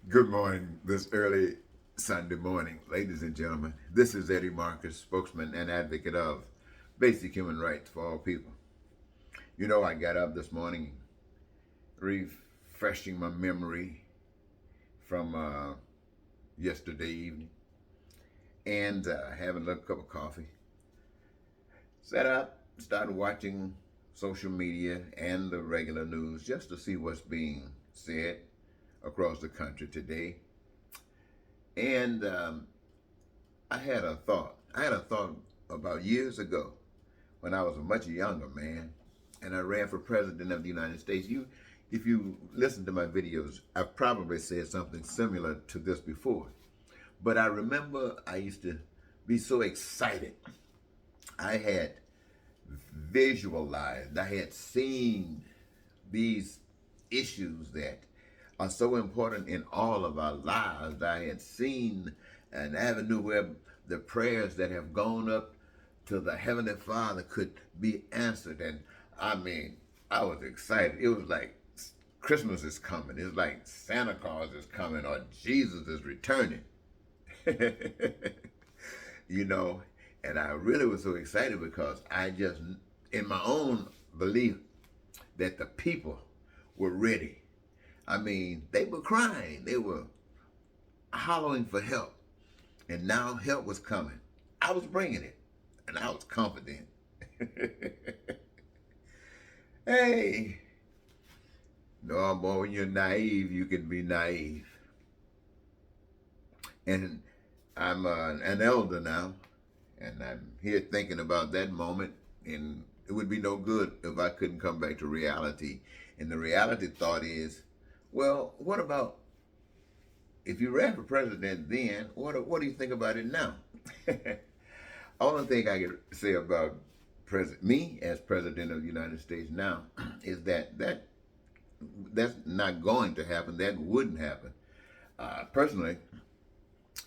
Good morning, this early Sunday morning, ladies and gentlemen. This is Eddie Marcus, spokesman and advocate of basic human rights for all people. You know, I got up this morning refreshing my memory from yesterday evening and having a little cup of coffee. Sat up, started watching social media and the regular news just to see what's being said across the country today. And I had a thought. I had a thought about years ago when I was a much younger man and I ran for president of the United States. If you listen to my videos, I've probably said something similar to this before. But I remember I used to be so excited. I had visualized, I had seen these issues that are so important in all of our lives. I had seen an avenue where the prayers that have gone up to the Heavenly Father could be answered. And I mean, I was excited. It was like Christmas is coming. It's like Santa Claus is coming or Jesus is returning. you know, and I really was so excited because I just, in my own belief, that the people were ready. I mean, they were crying. They were hollering for help. And now help was coming. I was bringing it. And I was confident. Hey, no, boy, when you're naive, you can be naive. And I'm an elder now. And I'm here thinking about that moment. And it would be no good if I couldn't come back to reality. And the reality thought is, well, what about if you ran for president then, what do you think about it now? Only thing I can say about me as president of the United States now is that's not going to happen. That wouldn't happen. Personally,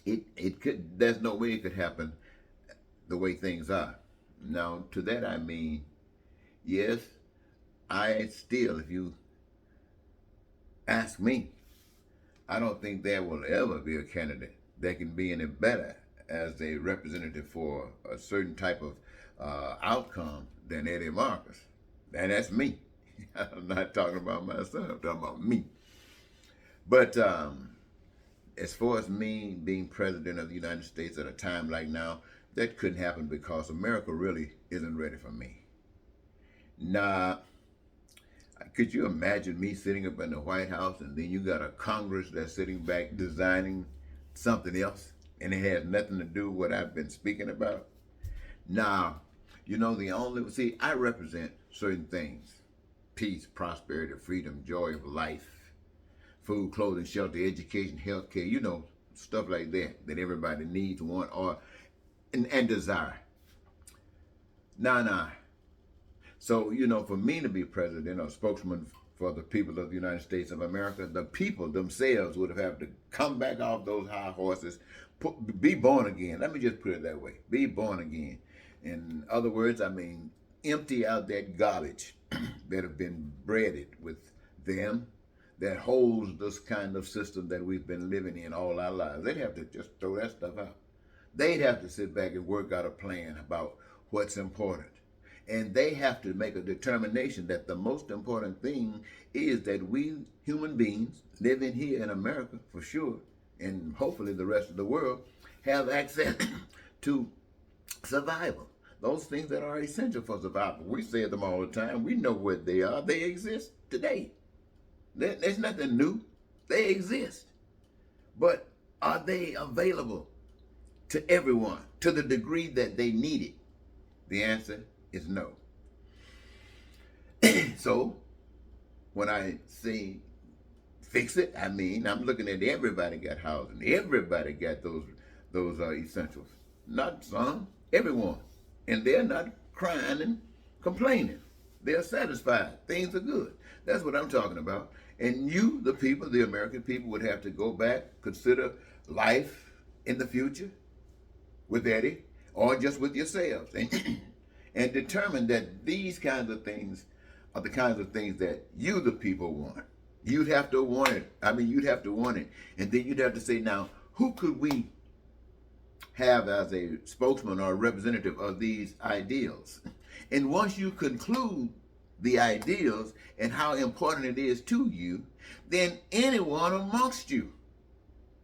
it could. There's no way it could happen the way things are. Now, to that I mean, yes, I still, if you ask me, I don't think there will ever be a candidate that can be any better as a representative for a certain type of outcome than Eddie Marcus. And that's me. I'm not talking about myself, I'm talking about me. But as far as me being president of the United States at a time like now, that couldn't happen because America really isn't ready for me. Nah, could you imagine me sitting up in the White House and then you got a Congress that's sitting back designing something else and it has nothing to do with what I've been speaking about? Now, I represent certain things: peace, prosperity, freedom, joy of life, food, clothing, shelter, education, health care, stuff like that everybody needs, want, or and desire. Nah. So, for me to be president or spokesman for the people of the United States of America, the people themselves would have had to come back off those high horses, be born again. Let me just put it that way: be born again. In other words, I mean, empty out that garbage that have been breaded with them that holds this kind of system that we've been living in all our lives. They'd have to just throw that stuff out. They'd have to sit back and work out a plan about what's important. And they have to make a determination that the most important thing is that we human beings living here in America, for sure, and hopefully the rest of the world, have access to survival. Those things that are essential for survival. We say them all the time. We know what they are. They exist today. There's nothing new. They exist. But are they available to everyone to the degree that they need it? The answer is no. So when I say fix it, I mean I'm looking at everybody got housing. Everybody got those essentials. Not some, everyone. And they're not crying and complaining. They're satisfied. Things are good. That's what I'm talking about. And you, the people, the American people, would have to go back, consider life in the future with Eddie, or just with yourselves, and determine that these kinds of things are the kinds of things that you, the people, want. You'd have to want it. I mean, you'd have to want it. And then you'd have to say, now, who could we have as a spokesman or a representative of these ideals? And once you conclude the ideals and how important it is to you, then anyone amongst you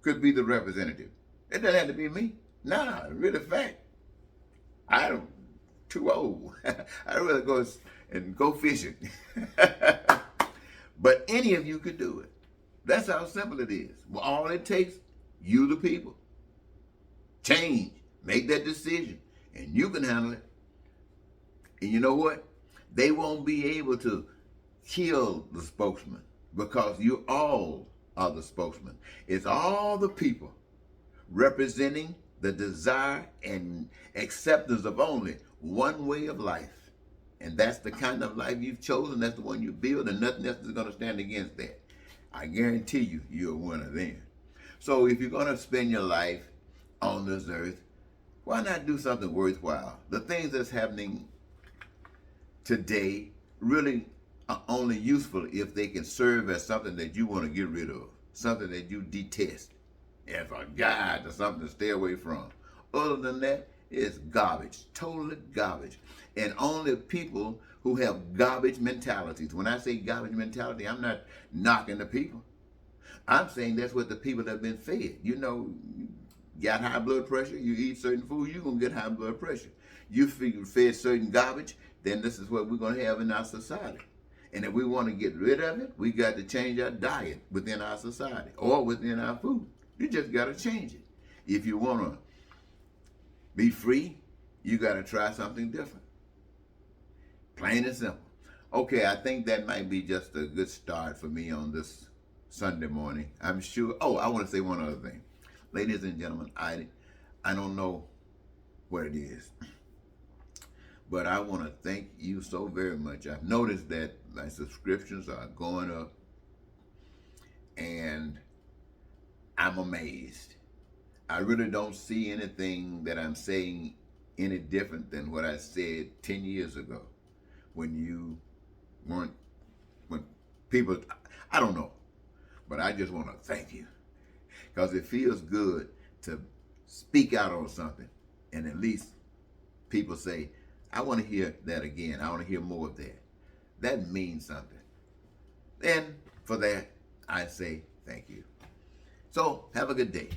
could be the representative. It doesn't have to be me. Nah, really fact. I'm too old. I'd rather go fishing. But any of you could do it. That's how simple it is. Well, all it takes, you the people. Change. Make that decision. And you can handle it. And you know what? They won't be able to kill the spokesman because you all are the spokesman. It's all the people representing the desire and acceptance of only one way of life. And that's the kind of life you've chosen. That's the one you build, and nothing else is going to stand against that. I guarantee you, you're a winner then. So if you're going to spend your life on this earth, why not do something worthwhile? The things that's happening today really are only useful if they can serve as something that you want to get rid of, something that you detest, as a guide or something to stay away from. Other than that, it's garbage, totally garbage. And only people who have garbage mentalities. When I say garbage mentality, I'm not knocking the people. I'm saying that's what the people have been fed. You know, you got high blood pressure, you eat certain food, you're going to get high blood pressure. You fed certain garbage, then this is what we're going to have in our society. And if we want to get rid of it, we got to change our diet within our society or within our food. You just got to change it. If you want to be free, you got to try something different. Plain and simple. Okay, I think that might be just a good start for me on this Sunday morning. I'm sure. Oh, I want to say one other thing. Ladies and gentlemen, I don't know what it is, but I want to thank you so very much. I've noticed that my subscriptions are going up, and I'm amazed. I really don't see anything that I'm saying any different than what I said 10 years ago when you weren't, when people, I don't know, but I just want to thank you because it feels good to speak out on something and at least people say, I want to hear that again. I want to hear more of that. That means something. And for that, I say thank you. So have a good day.